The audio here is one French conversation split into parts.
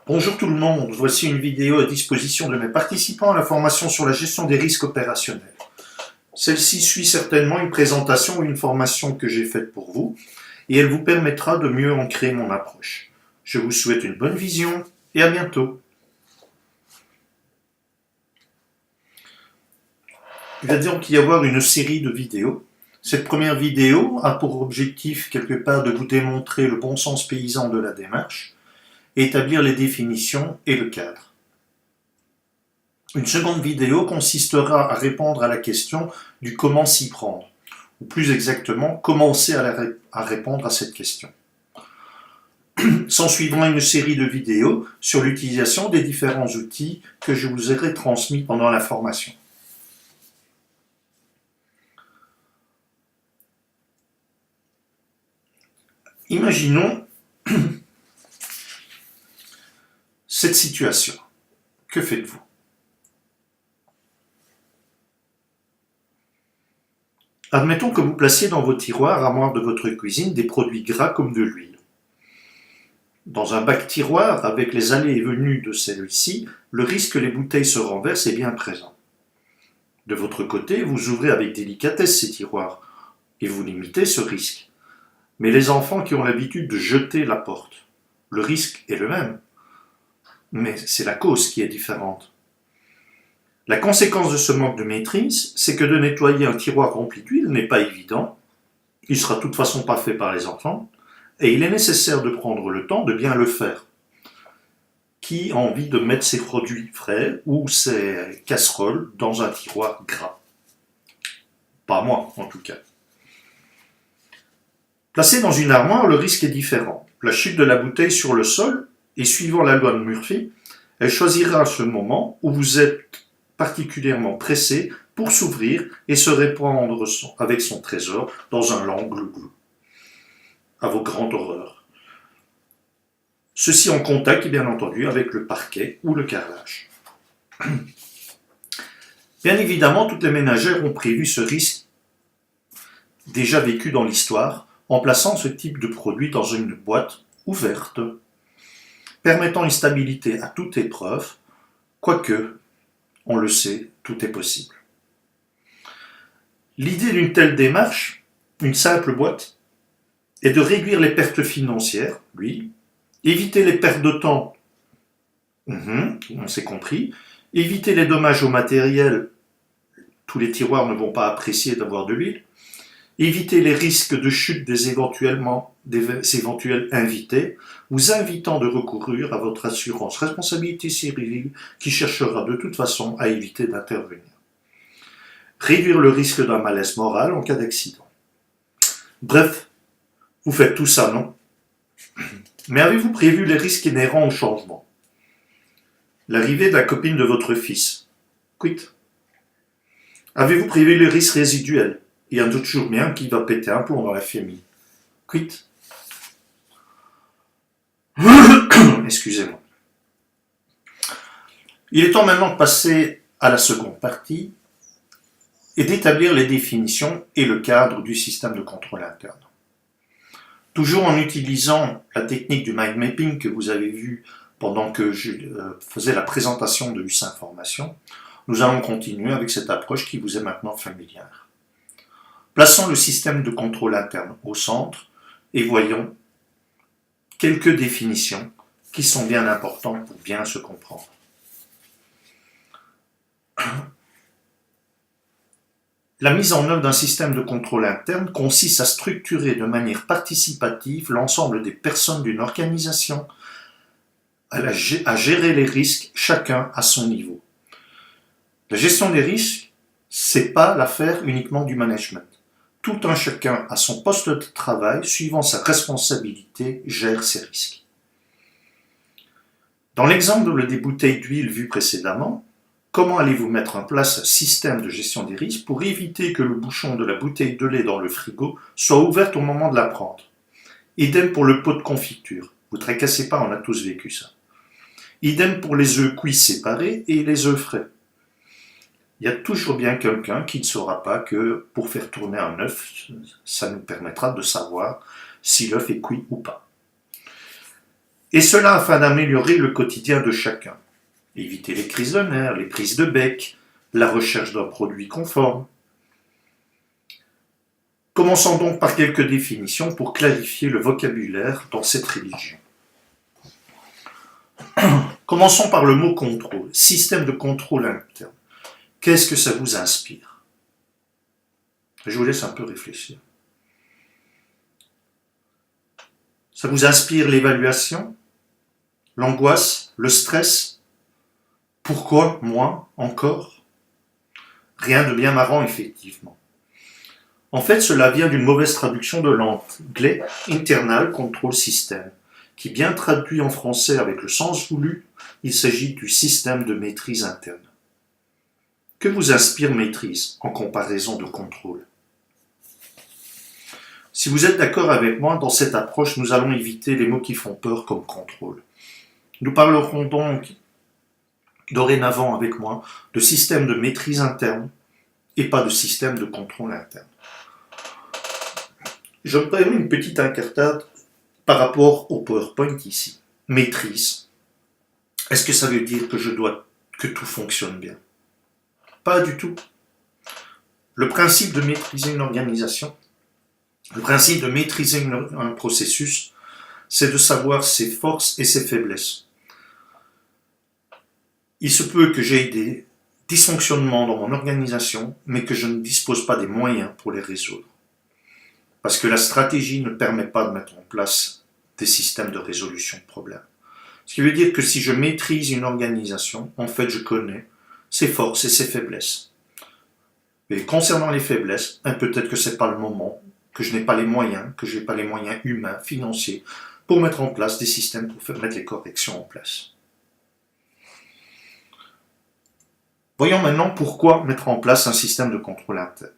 Bonjour tout le monde, voici une vidéo à disposition de mes participants à la formation sur la gestion des risques opérationnels. Celle-ci suit certainement une présentation ou une formation que j'ai faite pour vous et elle vous permettra de mieux ancrer mon approche. Je vous souhaite une bonne vision et à bientôt. Il va donc y avoir une série de vidéos. Cette première vidéo a pour objectif quelque part de vous démontrer le bon sens paysan de la démarche, établir les définitions et le cadre. Une seconde vidéo consistera à répondre à la question du comment s'y prendre, ou plus exactement, commencer à répondre à cette question. S'ensuivra une série de vidéos sur l'utilisation des différents outils que je vous aurai transmis pendant la formation. Imaginons cette situation. Que faites-vous? Admettons que vous placiez dans vos tiroirs armoires de votre cuisine des produits gras comme de l'huile. Dans un bac tiroir, avec les allées et venues de celui-ci, le risque que les bouteilles se renversent est bien présent. De votre côté, vous ouvrez avec délicatesse ces tiroirs et vous limitez ce risque. Mais les enfants qui ont l'habitude de jeter la porte, le risque est le même. Mais c'est la cause qui est différente. La conséquence de ce manque de maîtrise, c'est que de nettoyer un tiroir rempli d'huile n'est pas évident, il ne sera de toute façon pas fait par les enfants, et il est nécessaire de prendre le temps de bien le faire. Qui a envie de mettre ses produits frais ou ses casseroles dans un tiroir gras? Pas moi, en tout cas. Placé dans une armoire, le risque est différent. La chute de la bouteille sur le sol, et suivant la loi de Murphy, elle choisira ce moment où vous êtes particulièrement pressé pour s'ouvrir et se répandre avec son trésor dans un lent glou-glou. À vos grandes horreurs. Ceci en contact, bien entendu, avec le parquet ou le carrelage. Bien évidemment, toutes les ménagères ont prévu ce risque déjà vécu dans l'histoire en plaçant ce type de produit dans une boîte ouverte, permettant une stabilité à toute épreuve, quoique, on le sait, tout est possible. L'idée d'une telle démarche, une simple boîte, est de réduire les pertes financières, oui, éviter les pertes de temps, on s'est compris, éviter les dommages au matériel, tous les tiroirs ne vont pas apprécier d'avoir de l'huile, éviter les risques de chute des éventuels invités, vous invitant de recourir à votre assurance responsabilité civile qui cherchera de toute façon à éviter d'intervenir. Réduire le risque d'un malaise moral en cas d'accident. Bref, vous faites tout ça, non? Mais avez-vous prévu les risques inhérents au changement? L'arrivée de la copine de votre fils. Quid? Avez-vous prévu les risques résiduels? Il y en a toujours bien qui va péter un plomb dans la famille. Quid? Excusez-moi. Il est temps maintenant de passer à la seconde partie et d'établir les définitions et le cadre du système de contrôle interne. Toujours en utilisant la technique du mind mapping que vous avez vu pendant que je faisais la présentation de US Information, nous allons continuer avec cette approche qui vous est maintenant familière. Plaçons le système de contrôle interne au centre et voyons quelques définitions qui sont bien importantes pour bien se comprendre. La mise en œuvre d'un système de contrôle interne consiste à structurer de manière participative l'ensemble des personnes d'une organisation, à gérer les risques, chacun à son niveau. La gestion des risques, c'est pas l'affaire uniquement du management. Tout un chacun à son poste de travail, suivant sa responsabilité, gère ses risques. Dans l'exemple des bouteilles d'huile vu précédemment, comment allez-vous mettre en place un système de gestion des risques pour éviter que le bouchon de la bouteille de lait dans le frigo soit ouvert au moment de la prendre? Idem pour le pot de confiture. Vous ne tracassez pas, on a tous vécu ça. Idem pour les œufs cuits séparés et les œufs frais. Il y a toujours bien quelqu'un qui ne saura pas que pour faire tourner un œuf, ça nous permettra de savoir si l'œuf est cuit ou pas. Et cela afin d'améliorer le quotidien de chacun. Éviter les crises de nerfs, les prises de bec, la recherche d'un produit conforme. Commençons donc par quelques définitions pour clarifier le vocabulaire dans cette religion. Commençons par le mot contrôle, système de contrôle interne. Qu'est-ce que ça vous inspire? Je vous laisse un peu réfléchir. Ça vous inspire l'évaluation, l'angoisse, le stress? Pourquoi moi encore? Rien de bien marrant, effectivement. En fait, cela vient d'une mauvaise traduction de l'anglais Internal Control System, qui bien traduit en français avec le sens voulu, il s'agit du système de maîtrise interne. Que vous inspire maîtrise en comparaison de contrôle? Si vous êtes d'accord avec moi, dans cette approche, nous allons éviter les mots qui font peur comme contrôle. Nous parlerons donc dorénavant avec moi de système de maîtrise interne et pas de système de contrôle interne. Je me permets une petite incartade par rapport au PowerPoint ici. Maîtrise. Est-ce que ça veut dire que je dois que tout fonctionne bien? Pas du tout. Le principe de maîtriser une organisation, le principe de maîtriser un processus, c'est de savoir ses forces et ses faiblesses. Il se peut que j'aie des dysfonctionnements dans mon organisation, mais que je ne dispose pas des moyens pour les résoudre. Parce que la stratégie ne permet pas de mettre en place des systèmes de résolution de problèmes. Ce qui veut dire que si je maîtrise une organisation, en fait je connais ses forces et ses faiblesses. Et concernant les faiblesses, peut-être que ce n'est pas le moment, que je n'ai pas les moyens, que je n'ai pas les moyens humains, financiers, pour mettre en place des systèmes pour mettre les corrections en place. Voyons maintenant pourquoi mettre en place un système de contrôle interne.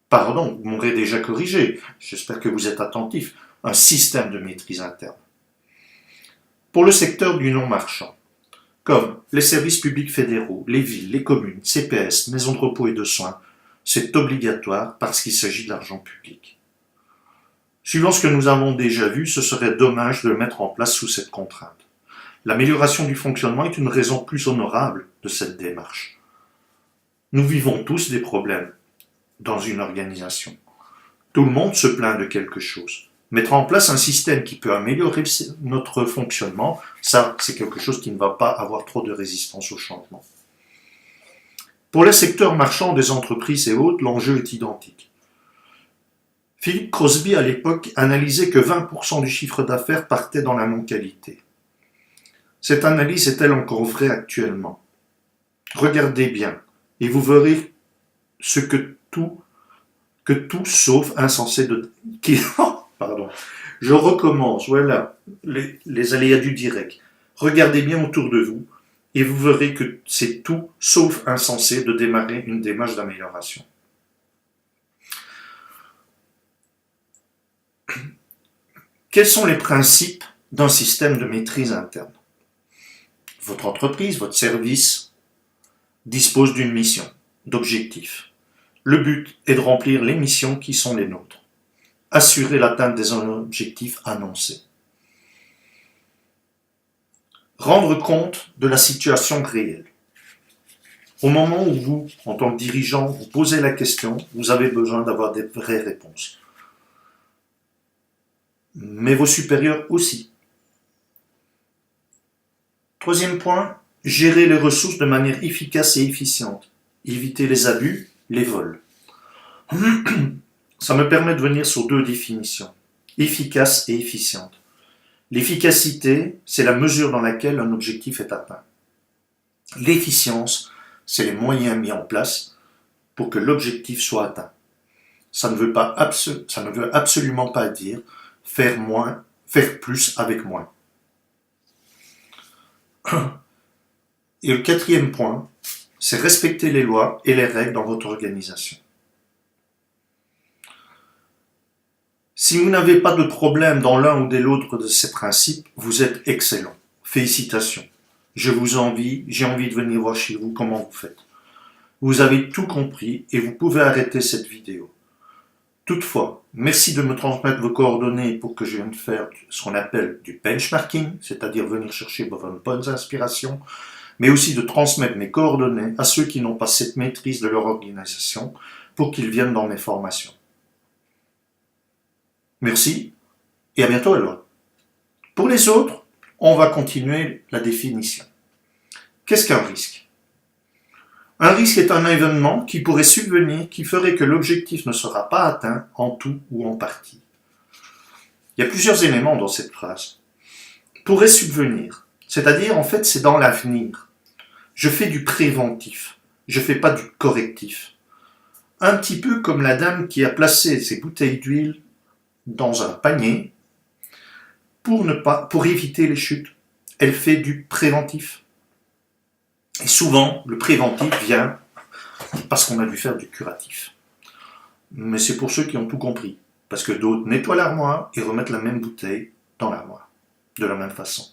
Pardon, vous m'aurez déjà corrigé, j'espère que vous êtes attentif, un système de maîtrise interne. Pour le secteur du non-marchand, comme les services publics fédéraux, les villes, les communes, CPS, maisons de repos et de soins, c'est obligatoire parce qu'il s'agit de l'argent public. Suivant ce que nous avons déjà vu, ce serait dommage de le mettre en place sous cette contrainte. L'amélioration du fonctionnement est une raison plus honorable de cette démarche. Nous vivons tous des problèmes dans une organisation. Tout le monde se plaint de quelque chose. Mettre en place un système qui peut améliorer notre fonctionnement, ça, c'est quelque chose qui ne va pas avoir trop de résistance au changement. Pour les secteurs marchands des entreprises et autres, l'enjeu est identique. Philip Crosby, à l'époque, analysait que 20% du chiffre d'affaires partait dans la non-qualité. Cette analyse est-elle encore vraie actuellement? Regardez bien, et vous verrez ce que tout sauf insensé de... Pardon. Je recommence, voilà, les aléas du direct. Regardez bien autour de vous, et vous verrez que c'est tout sauf insensé de démarrer une démarche d'amélioration. Quels sont les principes d'un système de maîtrise interne? Votre entreprise, votre service dispose d'une mission, d'objectifs. Le but est de remplir les missions qui sont les nôtres. Assurer l'atteinte des objectifs annoncés. Rendre compte de la situation réelle. Au moment où vous, en tant que dirigeant, vous posez la question, vous avez besoin d'avoir des vraies réponses. Mais vos supérieurs aussi. Troisième point, gérer les ressources de manière efficace et efficiente. Éviter les abus, les vols. Ça me permet de venir sur deux définitions, efficace et efficiente. L'efficacité, c'est la mesure dans laquelle un objectif est atteint. L'efficience, c'est les moyens mis en place pour que l'objectif soit atteint. Ça ne veut absolument pas dire faire plus avec moins. Et le quatrième point, c'est respecter les lois et les règles dans votre organisation. Si vous n'avez pas de problème dans l'un ou de l'autre de ces principes, vous êtes excellent. Félicitations. Je vous envie, j'ai envie de venir voir chez vous comment vous faites. Vous avez tout compris et vous pouvez arrêter cette vidéo. Toutefois, merci de me transmettre vos coordonnées pour que je vienne faire ce qu'on appelle du benchmarking, c'est-à-dire venir chercher vos bonnes inspirations, mais aussi de transmettre mes coordonnées à ceux qui n'ont pas cette maîtrise de leur organisation pour qu'ils viennent dans mes formations. Merci et à bientôt alors. Pour les autres, on va continuer la définition. Qu'est-ce qu'un risque ? Un risque est un événement qui pourrait subvenir qui ferait que l'objectif ne sera pas atteint en tout ou en partie. Il y a plusieurs éléments dans cette phrase. Pourrait subvenir, c'est-à-dire en fait c'est dans l'avenir. Je fais du préventif, je ne fais pas du correctif. Un petit peu comme la dame qui a placé ses bouteilles d'huile dans un panier pour éviter les chutes. Elle fait du préventif. Et souvent, le préventif vient parce qu'on a dû faire du curatif. Mais c'est pour ceux qui ont tout compris. Parce que d'autres nettoient l'armoire et remettent la même bouteille dans l'armoire. De la même façon.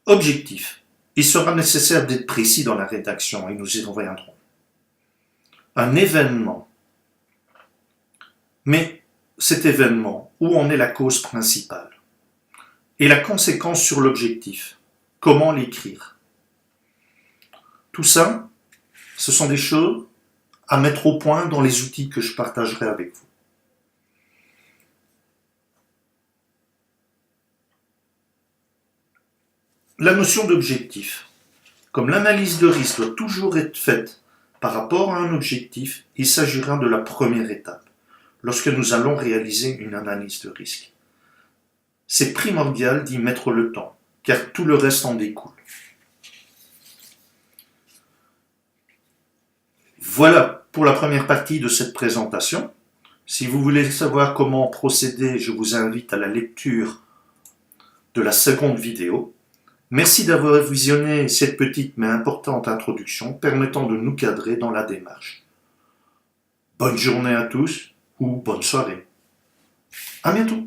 Objectif. Il sera nécessaire d'être précis dans la rédaction et nous y reviendrons. Un événement. Mais cet événement, où en est la cause principale? Et la conséquence sur l'objectif? Comment l'écrire? Tout ça, ce sont des choses à mettre au point dans les outils que je partagerai avec vous. La notion d'objectif. Comme l'analyse de risque doit toujours être faite par rapport à un objectif, il s'agira de la première étape, lorsque nous allons réaliser une analyse de risque. C'est primordial d'y mettre le temps, car tout le reste en découle. Voilà pour la première partie de cette présentation. Si vous voulez savoir comment procéder, je vous invite à la lecture de la seconde vidéo. Merci d'avoir visionné cette petite mais importante introduction permettant de nous cadrer dans la démarche. Bonne journée à tous ou bonne soirée. À bientôt.